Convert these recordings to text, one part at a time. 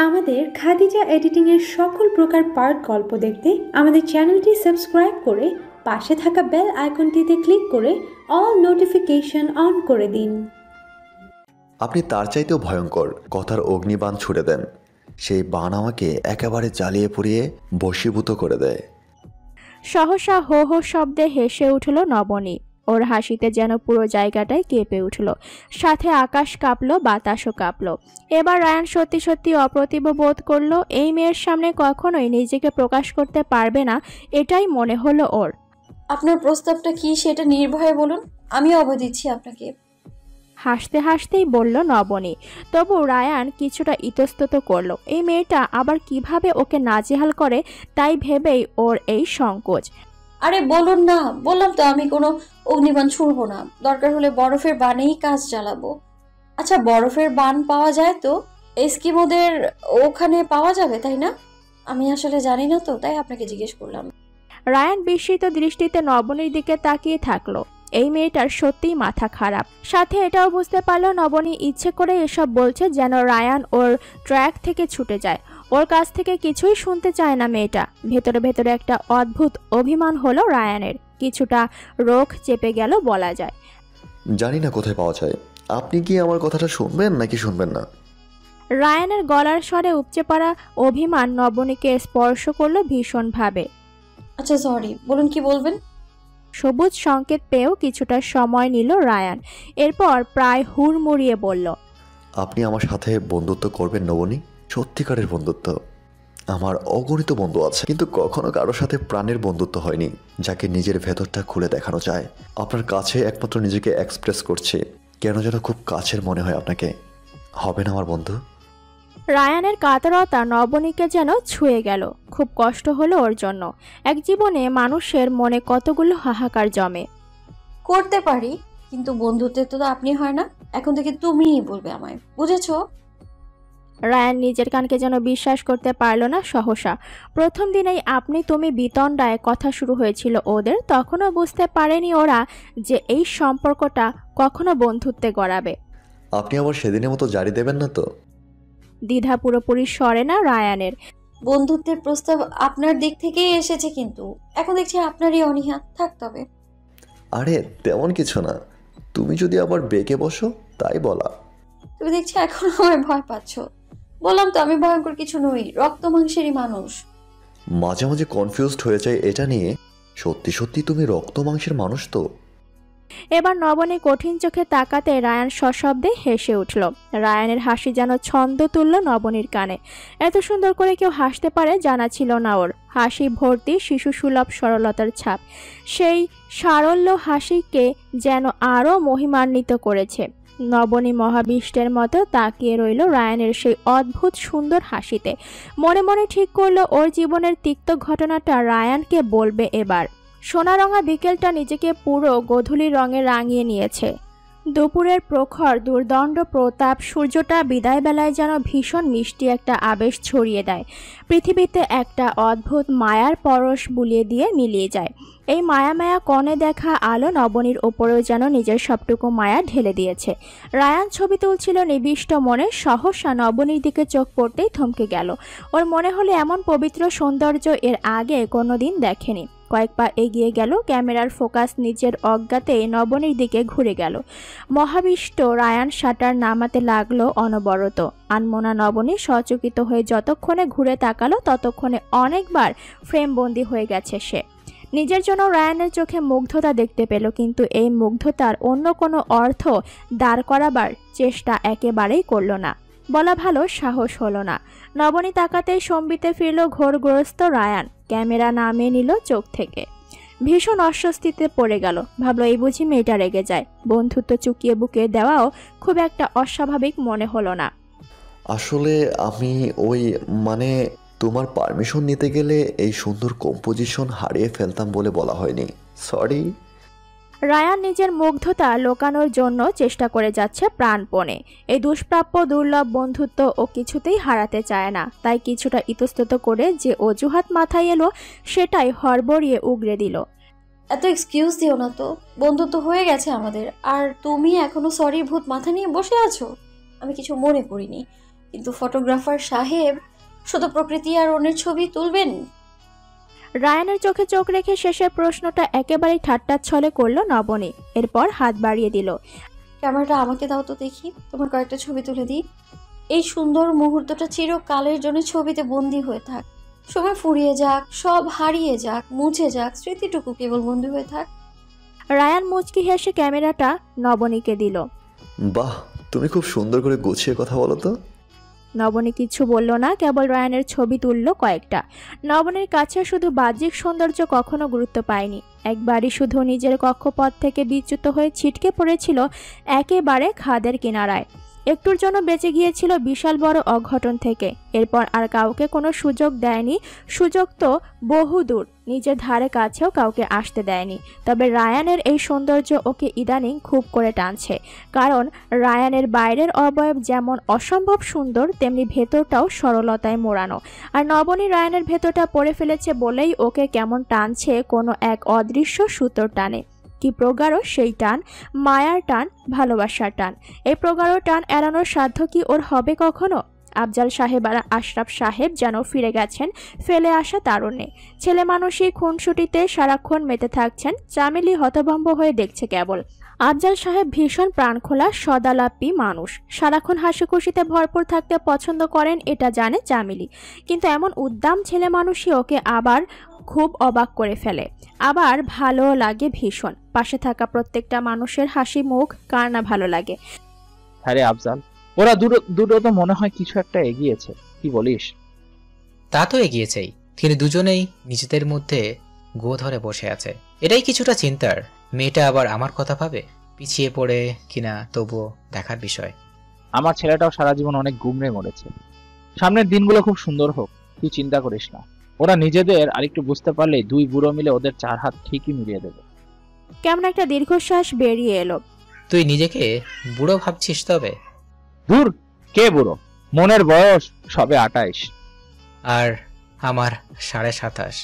আমাদের খাদিজা এডিটিং এর সকল প্রকার পার্ট গল্প দেখতে আমাদের চ্যানেলটি সাবস্ক্রাইব করে পাশে থাকা বেল আইকনটিতে ক্লিক করে অল নোটিফিকেশন অন করে দিন। আপনি তার চাইতেও ভয়ঙ্কর কথার অগ্নিবাণ ছুড়ে দেন। সেই বাণ আমাকে একেবারে জ্বালিয়ে পুড়িয়ে বশীভূত করে দেয়। সহসা হো হো শব্দে হেসে উঠল নবনী। ওর হাসিতে যেন পুরো জায়গাটাই কেঁপে উঠল, সাথে আকাশ কাঁপলো, বাতাসও কাঁপলো। এবার রায়ান সত্যি সত্যি অপ্রতিভ বোধ করলো। এই মেয়ের সামনে কখনোই নিজেকে প্রকাশ করতে পারবে না, এটাই মনে হলো ওর। আপনার প্রস্তাবটা কি সেটা নির্ভয়ে বলুন, আমি অভয় দিচ্ছি আপনাকে। হাসতে হাসতেই বলল নবনী। তবু রায়ান কিছুটা ইতস্তত করলো। এই মেয়েটা আবার কিভাবে ওকে নাজেহাল করে তাই ভেবেই ওর এই সংকোচ। আরে বলুন না, বললাম তো আমি কোনো অগ্নিবাণ ছুড়বো না, দরকার হলে বরফের বানেই কাজ চালাবো। আচ্ছা, বরফের বান পাওয়া যায় তো এস্কিমোদের ওখানে পাওয়া যাবে তাই না? আমি আসলে জানি না তো, তাই আপনাকে জিজ্ঞেস করলাম। রায়ান বিস্মিত দৃষ্টিতে নবনীর দিকে তাকিয়ে থাকলো। এই মেয়েটার সত্যিই মাথা খারাপ। সাথে এটাও বুঝতে পারলো নবনী ইচ্ছে করে এসব বলছে যেন রায়ান ওর ট্র্যাক থেকে ছুটে যায়। ওর কাছ থেকে কিছুই শুনতে চায় না মেয়েটা। ভেতরে ভেতরে একটা অদ্ভুত অভিমান হলো রায়ানের, কিছুটা রোখ চেপে গেল বলা যায়। জানি না কোথায় পাওয়া যায়, আপনি কি আমার কথাটা শুনবেন নাকি শুনবেন না? রায়ানের গলার স্বরে উপচে পড়া অভিমান নবনীকে স্পর্শ করলো ভীষণভাবে। আচ্ছা সরি, বলুন কি বলবেন। সবুজ সংকেত পেয়েও কিছুটা সময় নিল রায়ান, এরপর প্রায় হুড়মুড়িয়ে বলল, আপনি আমার সাথে বন্ধুত্ব করবেন নবনী? সত্যিকারের বন্ধুত্ব। আমার অগণিত বন্ধু আছে, কিন্তু কখনো কারোর সাথে প্রাণের বন্ধুত্ব হয়নি, যাকে নিজের ভেতরটা খুলে দেখানো যায়। আপনার কাছে একমাত্র নিজেকে এক্সপ্রেস করছে, কেন যেন খুব কাছের মনে হয় আপনাকে। হবেন আমার বন্ধু? রায়ানের কাতরতা নবনীকে যেন ছুঁয়ে গেল। খুব কষ্ট হলো ওর জন্য। এক জীবনে মানুষের মনে কতগুলো হাহাকার জমে। করতে পারি, কিন্তু বন্ধুত্বের তো আপনি হয় না, এখন থেকে তুমিই বলবে আমায়, বুঝেছো? রায়ান নিজের কানকে যেন বিশ্বাস করতে পারল না সহসা। প্রথম দিনেই আপনি তুমি বিতণ্ডায় কথা শুরু হয়েছিল ওদের, তখনও বুঝতে পারেনি ওরা যে এই সম্পর্কটা কখনো বন্ধুত্বে গড়াবে। আপনি আবার সেদিনের মতো জারি দেবেন না তো? দ্বিধা পুরোপুরি সরে না রায়ানের। বন্ধুত্বের প্রস্তাব আপনার দিক থেকেই এসেছে, কিন্তু এখন দেখছি আপনারই অনীহা। থাক তবে। আরে তেমন কিছু না, তুমি যদি আবার বেঁকে বসো তাই বলা। তুমি দেখছি এখন আমায় ভয় পাচ্ছ। বললাম তো আমি ভয়ঙ্কর কিছু নই, রক্ত মাংসেরই মানুষ। মাঝে মাঝে কনফিউজড হয়ে যায় এটা নিয়ে। সত্যি সত্যি তুমি রক্ত মাংসের মানুষ তো? এবার নবনী কঠিন চোখে তাকাতে রায়ান সশব্দে হেসে উঠল। রায়ানের হাসি যেন ছন্দ তুলল নবনীর কানে। এত সুন্দর করে কেউ হাসতে পারে জানা ছিল না ওর। হাসি ভর্তি শিশু সুলভ সরলতার ছাপ। সেই সারল্য হাসিকে যেন আরও মহিমান্বিত করেছে। নবনী মহাবিষ্টের মতো তাকিয়ে রইল রায়ানের সেই অদ্ভুত সুন্দর হাসিতে। মনে মনে ঠিক করলো ওর জীবনের তিক্ত ঘটনাটা রায়ানকে বলবে এবার। সোনারঙা বিকেলটা নিজেকে পুরো গোধূলি রঙে রাঙিয়ে নিয়েছে। দুপুরের প্রখর দুর্দণ্ড প্রতাপ সূর্যটা বিদায়বেলায় যেন ভীষণ মিষ্টি একটা আবেশ ছড়িয়ে দেয়। পৃথিবীতে একটা অদ্ভুত মায়ার পরশ বুলিয়ে দিয়ে মিলিয়ে যায়। এই মায়া মায়া কনে দেখা আলো নবনীর ওপরেও যেন নিজের সবটুকু মায়া ঢেলে দিয়েছে। রায়ান ছবি তুলছিল নিবিষ্ট মনে, সহসা নবনীর দিকে চোখ পড়তেই থমকে গেল। ওর মনে হলো এমন পবিত্র সৌন্দর্য এর আগে কোনোদিন দেখেনি। কয়েক পা এগিয়ে গেল, ক্যামেরার ফোকাস নিজের অজ্ঞাতে নবনীর দিকে ঘুরে গেল। মহাবিষ্ট রায়ান শাটার নামাতে লাগলো অনবরত। আনমনা নবনী সচকিত হয়ে যতক্ষণে ঘুরে তাকালো ততক্ষণে অনেকবার ফ্রেমবন্দি হয়ে গেছে সে। নিজের জন্য রায়ানের চোখে মুগ্ধতা দেখতে পেল, কিন্তু এই মুগ্ধতার অন্য কোনো অর্থ দাঁড় করাবার চেষ্টা একেবারেই করল না। বলা ভালো সাহস হলো না। নবনী তাকাতেই সম্বিতে ফিরল ঘোরগ্রস্ত রায়ান। ক্যামেরা নামিয়ে নিল চোখ থেকে। ভীষণ অস্বস্তিতে পড়ে গেল। ভাবলো এই বুঝি মেয়েটা রেগে যায়। বন্ধুত্ব চুকিয়ে বুকে দেওয়াও খুব একটা অস্বাভাবিক মনে হলো না। আসলে আমি মানে তোমার পারমিশন নিতে গেলে এই সুন্দর কম্পোজিশন হারিয়ে ফেলতাম বলে বলা হয়নি, সরি। রায়ান নিজের মুগ্ধতা লোকানোর জন্য চেষ্টা করে যাচ্ছে প্রাণপণে। এই দুষ্প্রাপ্য দুর্লভ বন্ধুত্ব ও কিছুতেই হারাতে চায় না। তাই কিছুটা ইতস্তত করে যে অজুহাত মাথায় এলো সেটাই হড়বড়িয়ে উগরে দিল। এত এক্সকিউজ দিও না তো, বন্ধুত্ব হয়ে গেছে আমাদের। আর তুমি এখনো সরি ভূত মাথা নিয়ে বসে আছো। আমি কিছু মনে করিনি, কিন্তু ফটোগ্রাফার সাহেব শুধু প্রকৃতি আর অন্যের ছবি তুলবেন? রায়ানের চোখে চোখ রেখে শেষের প্রশ্নটা একেবারেই ঠাট্টার ছলে করলো নবনী। এরপর হাত বাড়িয়ে দিল। ক্যামেরাটা আমাকে দাও তো দেখি, তোমার কয়েকটা ছবি তুলে দিই। এই সুন্দর মুহূর্তটা চিরকালের জন্য ছবিতে বন্দি হয়ে থাক। সময় ফুরিয়ে যাক, সব হারিয়ে যাক, মুছে যাক, স্মৃতিটুকু কেবল বন্দি হয়ে থাক। রায়ান মুচকি হেসে ক্যামেরাটা নবনীকে দিল। বাহ, তুমি খুব সুন্দর করে গুছিয়ে কথা বলো তো। নবনী কিছু বলল না, কেবল রায়ানের ছবি তুলল কয়েকটা। নবনীর কাছে শুধু বাহ্যিক সৌন্দর্য কখনো গুরুত্ব পায়নি। একবারই শুধু নিজের কক্ষপথ থেকে বিচ্যুত হয়ে ছিটকে পড়েছিল একেবারে খাদের কিনারায়। একটুর জন্য বেঁচে গিয়েছিল বিশাল বড় অঘটন থেকে। এরপর আর কাউকে কোনো সুযোগ দেয়নি। সুযোগ তো বহুদূর, নিজের ধারে কাছেও কাউকে আসতে দেয়নি। তবে রায়ানের এই সৌন্দর্য ওকে ইদানিং খুব করে টানছে। কারণ রায়ানের বাইরের অবয়ব যেমন অসম্ভব সুন্দর, তেমনি ভেতরটাও সরলতায় মোড়ানো। আর নবনী রায়ানের ভেতরটা পড়ে ফেলেছে বলেই ওকে কেমন টানছে কোনো এক অদৃশ্য সুতোর টানে। কি প্রগাঢ় সেই টান, মায়ার টান, ভালোবাসার টান। এই প্রগাঢ় টান এড়ানোর সাধ্য কি ওর হবে কখনো? আফজাল সাহেব আর আশরাফ সাহেব যেন ফিরে গেছেন ফেলে আসা তারুণ্যে। ছেলে মানুষই খুনসুটিতে সারাক্ষণ মেতে থাকছেন। চামেলি হতভম্ব হয়ে দেখছে কেবল। আফজাল সাহেব ভীষণ প্রাণখোলা সদালাপী মানুষ, সারাক্ষণ হাসি খুশিতে ভরপুর থাকতে পছন্দ করেন, এটা জানে চামেলি। কিন্তু এমন উদ্দাম ছেলে মানুষই ওকে আবার খুব অবাক করে ফেলে, আবার ভালো লাগে ভীষণ। পাশে থাকা প্রত্যেকটা মানুষের হাসি মুখ কার না ভালো লাগে। হ্যাঁ রে আফজাল, ওরা দুটো তো মনে হয় কিছু একটা এগিয়েছে, কি বলিস? তা তো এগিয়েছেই, কিন্তু দুজনেই নিজেদের মধ্যে গো ধরে বসে আছে। এটাই কিছুটা চিন্তার। মেয়েটা আবার আমার কথা ভাবে পিছিয়ে পড়ে কিনা তবুও দেখার বিষয়। আমার ছেলেটাও সারা জীবন অনেক গুমড়ে মরেছে। সামনের দিনগুলো খুব সুন্দর হোক, তুই চিন্তা করিস না। ওরা নিজেদের আরেকটু বুঝতে পারলে দুই বুড়ো মিলে ওদের চার হাত ঠিকই মিলিয়ে দেবে। কেমন একটা দীর্ঘশ্বাস বেরিয়ে এলো। তুই নিজেকে বুড়ো ভাবছিস? তবে দূর, কে বুড়ো? মনের বয়স সবে 28। আর আমার 27.5।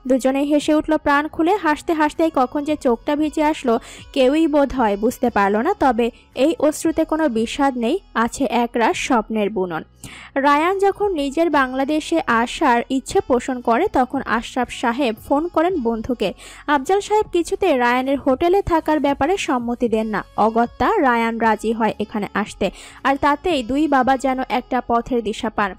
দুজনেই হেসে উঠল প্রাণ খুলে। হাসতে হাসতেই কখন যে চোখটা ভিজে আসলো কেউই বোধ হয় বুঝতে পারল না। তবে এই অশ্রুতে কোনো বিষাদ নেই, আছে একরাশ স্বপ্নের বুনন। রায়ান যখন নিজের বাংলাদেশে আসার ইচ্ছে পোষণ করে তখন আশরাফ সাহেব ফোন করেন বন্ধুকে। আফজাল সাহেব কিছুতে রায়ানের হোটেলে থাকার ব্যাপারে সম্মতি দেন না। অগত্যা রায়ান রাজি হয় এখানে আসতে। আর তাতেই দুই বাবা যেন একটা পথের দিশা পান।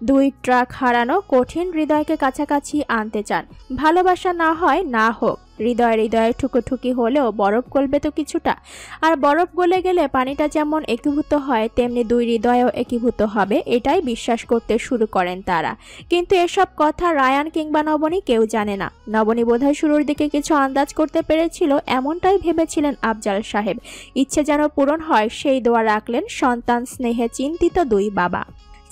দুই ট্রাক হারানো কঠিন হৃদয়কে কাছাকাছি আনতে চান। ভালোবাসা না হয় না হোক, হৃদয়ে ঠুকুঠুকি হলেও বরফ গলবে তো কিছুটা। আর বরফ গলে গেলে পানিটা যেমন একীভূত হয় তেমনি দুই হৃদয়ও একীভূত হবে, এটাই বিশ্বাস করতে শুরু করেন তারা। কিন্তু এসব কথা রায়ান কিংবা নবনী কেউ জানে না। নবনী বোধহয় শুরুর দিকে কিছু আন্দাজ করতে পেরেছিল, এমনটাই ভেবেছিলেন আফজাল সাহেব। ইচ্ছে যেন পূরণ হয় সেই দোয়া রাখলেন সন্তান স্নেহে চিন্তিত দুই বাবা।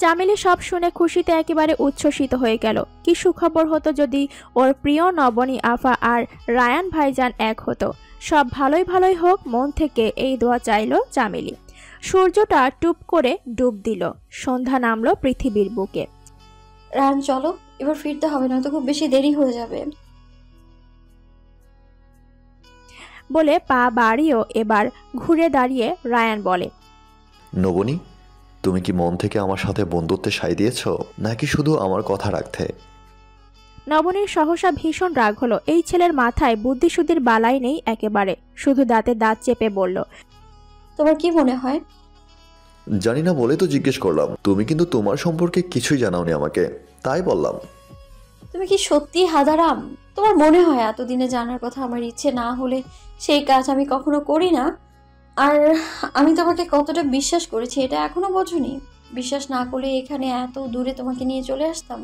চামেলি সব শুনে খুশিতে একেবারে উচ্ছ্বসিত হয়ে গেল। কি সুখবর হতো যদি ওর প্রিয় নবনী আফা আর রায়ান ভাইজান এক হতো। সব ভালোই হোক, মন থেকে এই দোয়া চাইল চামেলি। সূর্যটা টুপ করে ডুব দিল, সন্ধ্যা নামলো পৃথিবীর বুকে। রায়ান চলো, এবার ফিরতে হবে, নয়তো খুব বেশি দেরি হয়ে যাবে। বলে পা বাড়িয়েও এবার ঘুরে দাঁড়িয়ে রায়ান বলে, নবনী, তুমি কি মন থেকে আমার সাথে বন্ধুত্বে সাই দিয়েছ, নাকি শুধু আমার কথা রাখতে? নবনীর সহসা ভীষণ রাগ হলো। এই ছেলের মাথায় বুদ্ধিশুদ্ধির বালাই নেই একেবারে। শুধু দাঁতে দাঁত চেপে বলল, তোমার কি মনে হয়? জানি না বলে তো জিজ্ঞেস করলাম। তুমি কিন্তু তোমার সম্পর্কে কিছুই জানাওনি আমাকে, তাই বললাম। তুমি কি সত্যি হাদারাম? তোমার মনে হয় এতদিনে জানার কথা আমার ইচ্ছে না হলে সেই কাজ আমি কখনো করি না? আর আমি তোমাকে কতটা বিশ্বাস করেছি এটা এখনো বোঝোনি? বিশ্বাস না করলে এখানে এত দূরে তোমাকে নিয়ে চলে আসতাম।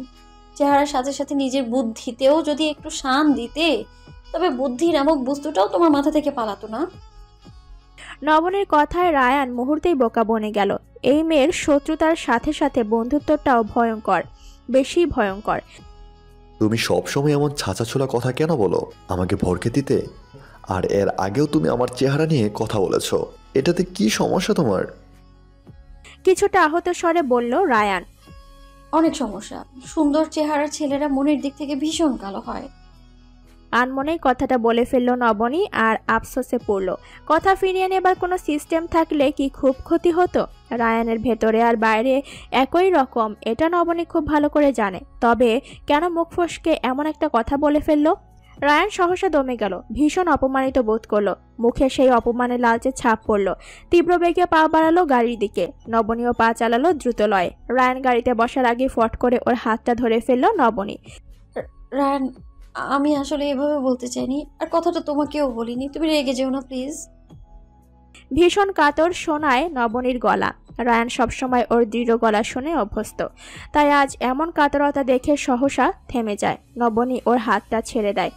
চেহারার সাথে সাথে নিজের বুদ্ধিতেও যদি একটু শান দিতে, তবে বুদ্ধি নামক বস্তুটাও তোমার মাথা থেকে পালাতো না। নবনীর কথায় রায়ান মুহূর্তেই বোকা বনে গেল। এই মেয়ের শত্রুতার সাথে সাথে বন্ধুত্বটাও ভয়ঙ্কর, বেশি ভয়ঙ্কর। তুমি সবসময় এমন ছাঁচাছোলা কথা কেন বলো আমাকে ভরকে দিতে? আর এর আগেও তুমি আমার চেহারা নিয়ে কথা বলেছ, এটাতে কি সমস্যা তোমার? কিছুটা আহত স্বরে বলল রায়ান। অনেক সমস্যা। সুন্দর চেহারার ছেলেরা মনের দিক থেকে ভীষণ কালো হয়। আনমনেই কথাটা বলে ফেলল নবনী আর আফসোসে পড়ল। কথা ফিরিয়ে নেবার কোনো সিস্টেম থাকলে কি খুব ক্ষতি হতো? রায়ানের ভেতরে আর বাইরে একই রকম, এটা নবনী খুব ভালো করে জানে। তবে কেন মুখ ফসকে এমন একটা কথা বলে ফেলল? রায়ান সহসা দমে গেল, ভীষণ অপমানিত বোধ করলো। মুখে সেই অপমানের লালচে ছাপ পড়ল। তীব্র বেগে পা বাড়ালো গাড়ির দিকে। নবনীও পা চালালো দ্রুত লয়ে। রায়ান গাড়িতে বসার আগে ফট করে ওর হাতটা ধরে ফেলল নবনী। রায়ান, আমি আসলে এভাবে বলতে চাইনি, আর কথাটা তোমাকেও বলিনি, তুমি রেগে যেও না প্লিজ। ভীষণ কাতর শোনায় নবনীর গলা। রায়ান সবসময় ওর দৃঢ় গলা শুনে অভ্যস্ত, তাই আজ এমন কাতরতা দেখে সহসা থেমে যায়। নবনী ওর হাতটা ছেড়ে দেয়।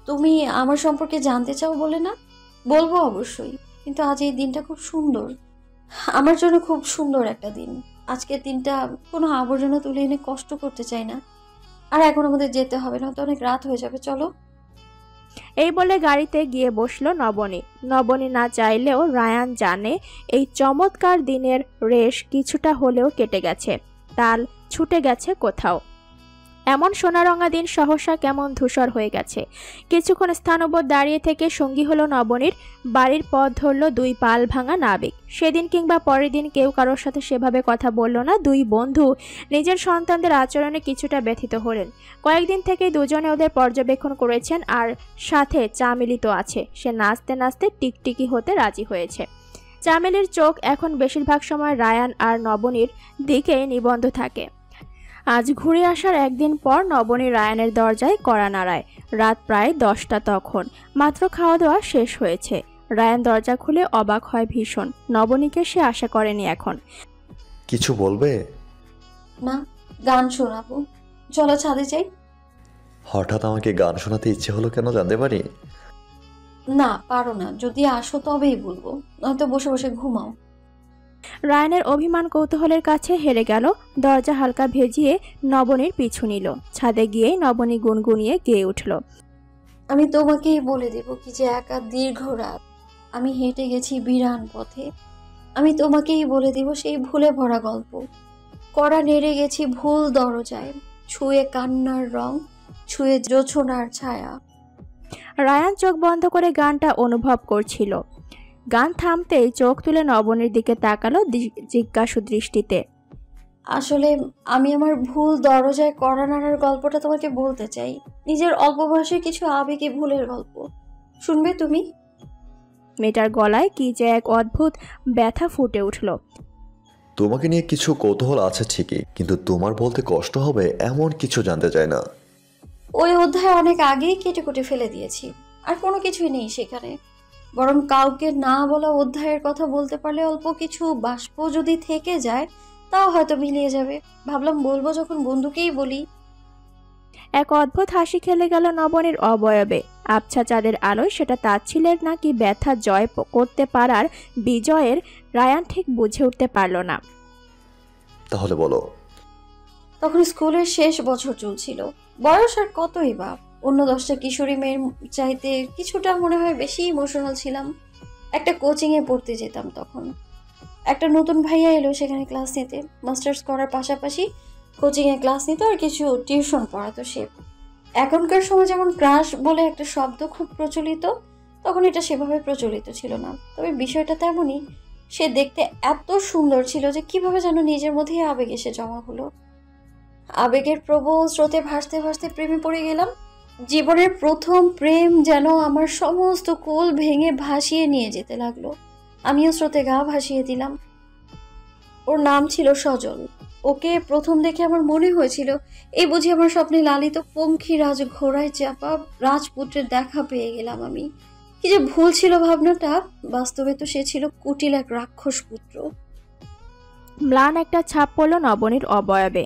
তুমি আমার সম্পর্কে জানতে চাও বলে না? বলবো অবশ্যই, কিন্তু আজ এই দিনটা খুব সুন্দর, আমার জন্য খুব সুন্দর একটা দিন। আজকের দিনটা কোনো আবর্জনা তুলে এনে কষ্ট করতে চাই না। আর এখন আমাদের যেতে হবে না, তো অনেক রাত হয়ে যাবে, চলো। এই বলে গাড়িতে গিয়ে বসলো নবনী। নবনী না চাইলেও রায়ান জানে এই চমৎকার দিনের রেশ কিছুটা হলেও কেটে গেছে, তাল ছুটে গেছে কোথাও। এমন সোনারঙা দিন সহসা কেমন ধূসর হয়ে গেছে। কিছুক্ষণ স্থানবৎ দাঁড়িয়ে থেকে সঙ্গী হলো নবনীর। বাড়ির পথ ধরল দুই পাল ভাঙা নাবিক। সেদিন কিংবা পরের দিন কেউ কারোর সাথে সেভাবে কথা বলল না। দুই বন্ধু নিজের সন্তানদের আচরণে কিছুটা ব্যথিত হলেন। কয়েকদিন থেকে দুজনে ওদের পর্যবেক্ষণ করেছেন, আর সাথে চামেলি তো আছে। সে নাচতে নাচতে টিকটিকি হতে রাজি হয়েছে। চামেলির চোখ এখন বেশিরভাগ সময় রায়ান আর নবনীর দিকে নিবন্ধ থাকে। আজ ঘুরে আসার একদিন পর নবনী রায়ানের দরজায় কড়া নাড়ায়। রাত প্রায় 10টা তখন। মাত্র খাওয়া দাওয়া শেষ হয়েছে। রায়ান দরজা খুলে অবাক হয় ভীষণ। নবনীকে সে আশা করেনি এখন। কিছু বলবে? না, গান শোনাবো, চলো ছাদে যাই। হঠাৎ আমাকে গান শোনাতে ইচ্ছে হলো কেন জানতে পারি? না, পারো না, যদি আসো তবেই বলবো, নয়তো বসে বসে ঘুমাও। রায়ানের অভিমান কৌতূহলের কাছে হেরে গেল। দরজা হালকা ভেজিয়ে নবনীর পিছু নিল। ছাদে গিয়ে নবনী গুনগুনিয়ে গেয়ে উঠল। আমি তোমাকেই বলে দেব কি যে একা দীর্ঘ রাত আমি হেঁটে গেছি বিরান পথে। আমি তোমাকেই বলে দেব সেই ভুলে ভরা গল্প। কড়া নেড়ে গেছি ভুল দরজায়, ছুঁয়ে কান্নার রং, ছুঁয়ে জোছনার ছায়া। রায়ান চোখ বন্ধ করে গানটা অনুভব করছিল। গান থামতেই চোখ তুলে নবনীর দিকে তাকালো জিজ্ঞাসু দৃষ্টিতে। আসলে আমি আমার ভুল দরজায় কড়া নাড়ার গল্পটা তোমাকে বলতে চাই। নিজের অল্প বয়সে কিছু আবেগে ভুলের গল্প। শুনবে তুমি? মেয়েটার গলায় কি যে এক অদ্ভুত ব্যথা ফুটে উঠল। তোমাকে নিয়ে কিছু কৌতূহল আছে ঠিকই, কিন্তু তোমার বলতে কষ্ট হবে এমন কিছু জানতে চাই না। ওই অধ্যায় অনেক আগেই কেটে কুটে ফেলে দিয়েছি, আর কোনো কিছুই নেই সেখানে। বরং কাউকে না বলা অধ্যায়ের কথা বলতে পারলে অল্প কিছু বাষ্প যদি থেকে যায় তাও হয়তো মিলিয়ে যাবে। ভাবলাম বলবো যখন বন্ধুকেই বলি। এক অদ্ভুত হাসি খেলে গেল নবনীর অবয়বে। আবছা চাঁদের আলোয় সেটা তাচ্ছিলের নাকি ব্যথা জয় করতে পারার বিজয়ের, রায়ান ঠিক বুঝে উঠতে পারল না। তাহলে বলো। তখন স্কুলের শেষ বছর চলছিল। বয়স আর কতই বা, অন্য 10টা কিশোরী মেয়ের চাইতে কিছুটা মনে হয় বেশি ইমোশনাল ছিলাম। একটা কোচিংয়ে পড়তে যেতাম তখন। একটা নতুন ভাইয়া এলো সেখানে ক্লাস নিতে। মাস্টার্স করার পাশাপাশি কোচিংয়ে ক্লাস নিত আর কিছু টিউশন পড়াতো সে। এখনকার সময় যেমন ক্রাশ বলে একটা শব্দ খুব প্রচলিত, তখন এটা সেভাবে প্রচলিত ছিল না। তবে বিষয়টা তেমনই, সে দেখতে এত সুন্দর ছিল যে কিভাবে যেন নিজের মধ্যেই আবেগ এসে জমা হলো। আবেগের প্রবল স্রোতে ভাসতে ভাসতে প্রেমে পড়ে গেলাম। জীবনের প্রথম প্রেম যেন আমার সমস্ত কুল ভেঙে ভাসিয়ে নিয়ে যেতে লাগলো। আমিও স্রোতে গা ভাসিয়ে দিলাম। ওর নাম ছিল সজল। ওকে প্রথম দেখে আমার মনে হয়েছিল এই বুঝি আমার স্বপ্নে লালিত পঙ্খী রাজ ঘোড়ায় চাপা রাজপুত্রের দেখা পেয়ে গেলাম আমি। কি যে ভুল ছিল ভাবনাটা, বাস্তবে তো সে ছিল কুটিল এক রাক্ষস পুত্র। ম্লান একটা ছাপ পড়ল নবনীর অবয়বে।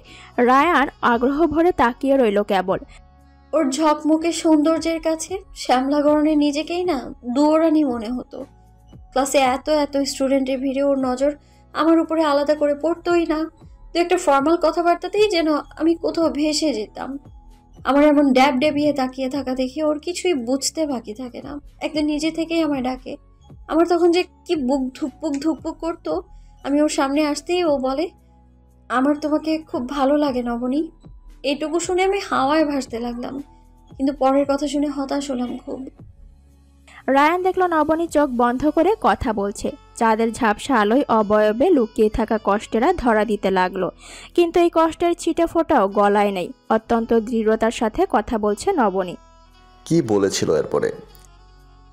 রায়ান আগ্রহ ভরে তাকিয়ে রইল কেবল। ওর ঝকমকে সৌন্দর্যের কাছে শ্যামলাগরণে নিজেকেই না দুয়োরানি মনে হতো। ক্লাসে এত এত স্টুডেন্টের ভিড়ে ওর নজর আমার উপরে আলাদা করে পড়তোই না। তো একটা ফর্মাল কথাবার্তাতেই যেন আমি কোথাও ভেসে যেতাম। আমার এমন ড্যাব ডেবিয়ে তাকিয়ে থাকা দেখে ওর কিছুই বুঝতে বাকি থাকে না। একদিন নিজে থেকেই আমায় ডাকে। আমার তখন যে কি বুক ধুকপুক ধুকপুক করতো। আমি ওর সামনে আসতেই ও বলে, আমার তোমাকে খুব ভালো লাগে নবনী। এইটুকু শুনে আমি হাওয়ায় ভাসতে লাগলাম। কিন্তু পরের কথা শুনে হতাশ হলাম খুব। রায়ান দেখল নবনী চোখ বন্ধ করে কথা বলছে। চাঁদের ঝাপসা আলোয় অবয়বে লুকিয়ে থাকা কষ্টেরা ধরা দিতে লাগলো, কিন্তু এই কষ্টের ছিটে ফোটাও গলায় নেই। অত্যন্ত দৃঢ়তার সাথে কথা বলছে নবনী। কি বলেছিল এরপরে?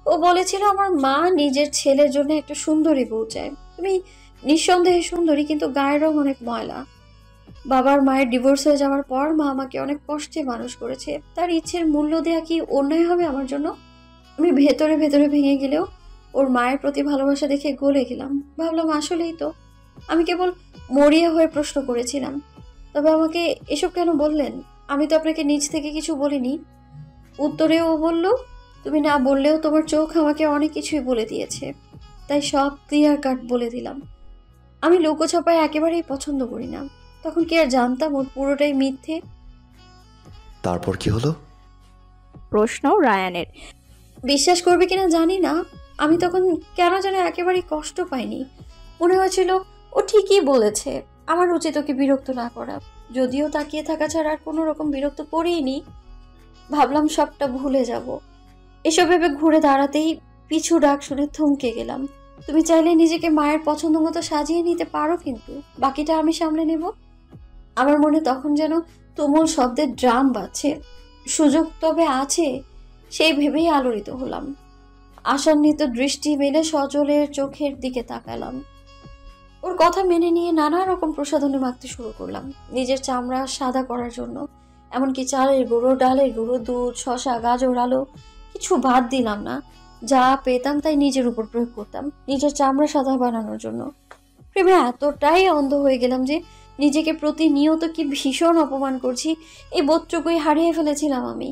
ও বলেছিল আমার মা নিজের ছেলের জন্য একটা সুন্দরী বউ চায়। তুমি নিঃসন্দেহে সুন্দরী, কিন্তু গায়ের রং অনেক ময়লা। বাবার মায়ের ডিভোর্স হয়ে যাওয়ার পর মা আমাকে অনেক কষ্টে মানুষ করেছে। তার ইচ্ছের মূল্য দেয়া কি অন্যায় হবে আমার জন্য? আমি ভেতরে ভেতরে ভেঙে গেলেও ওর মায়ের প্রতি ভালোবাসা দেখে গলে গেলাম। ভাবলাম আসলেই তো আমি কেবল মরিয়া হয়ে প্রশ্ন করেছিলাম। তবে আমাকে এসব কেন বললেন? আমি তো আপনাকে নিজ থেকে কিছু বলিনি। উত্তরে ও বলল, তুমি না বললেও তোমার চোখ আমাকে অনেক কিছুই বলে দিয়েছে, তাই সব ক্লিয়ার কাট বলে দিলাম। আমি লুকোছাপায় একেবারেই পছন্দ করি না। তখন কি আর জানতাম ওর পুরোটাই মিথ্যে? তারপর কি হলো? প্রশ্ন রায়ানের। বিশ্বাস করবে কিনা জানি না, আমি তখন কেন যেন একেবারেই কষ্ট পাইনি। মনে হয়েছিল ও ঠিকই বলেছে, আমার উচিত ওকে বিরক্ত না করা। যদিও তাকিয়ে থাকা ছাড়া আর কোনো রকম বিরক্ত করিনি। ভাবলাম সবটা ভুলে যাব। এসব ভেবে ঘুরে দাঁড়াতেই পিছু ডাক শুনে থমকে গেলাম। তুমি চাইলে নিজেকে মায়ের পছন্দ মতো সাজিয়ে নিতে পারো, কিন্তু বাকিটা আমি সামলে নেব। আমার মনে তখন যেন তুমুল শব্দের ড্রাম বাজছে। সুযোগ তবে আছে, সেই ভেবেই আলোড়িত হলাম। আশান্বিত দৃষ্টি মেলে সজলের চোখের দিকে তাকালাম। ওর কথা মেনে নিয়ে নানা রকম প্রসাধনী মাখতে শুরু করলাম নিজের চামড়া সাদা করার জন্য। এমনকি চালের গুঁড়ো, ডালের গুঁড়ো, দুধ, শসা, গাজর, আলু কিছু বাদ দিলাম না। যা পেতাম তাই নিজের উপর প্রয়োগ করতাম নিজের চামড়া সাদা বানানোর জন্য। প্রেমে এতটাই অন্ধ হয়ে গেলাম যে নিজেকে প্রতিনিয়ত কি ভীষণ অপমান করছি এই বোধটুকুই হারিয়ে ফেলেছিলাম আমি।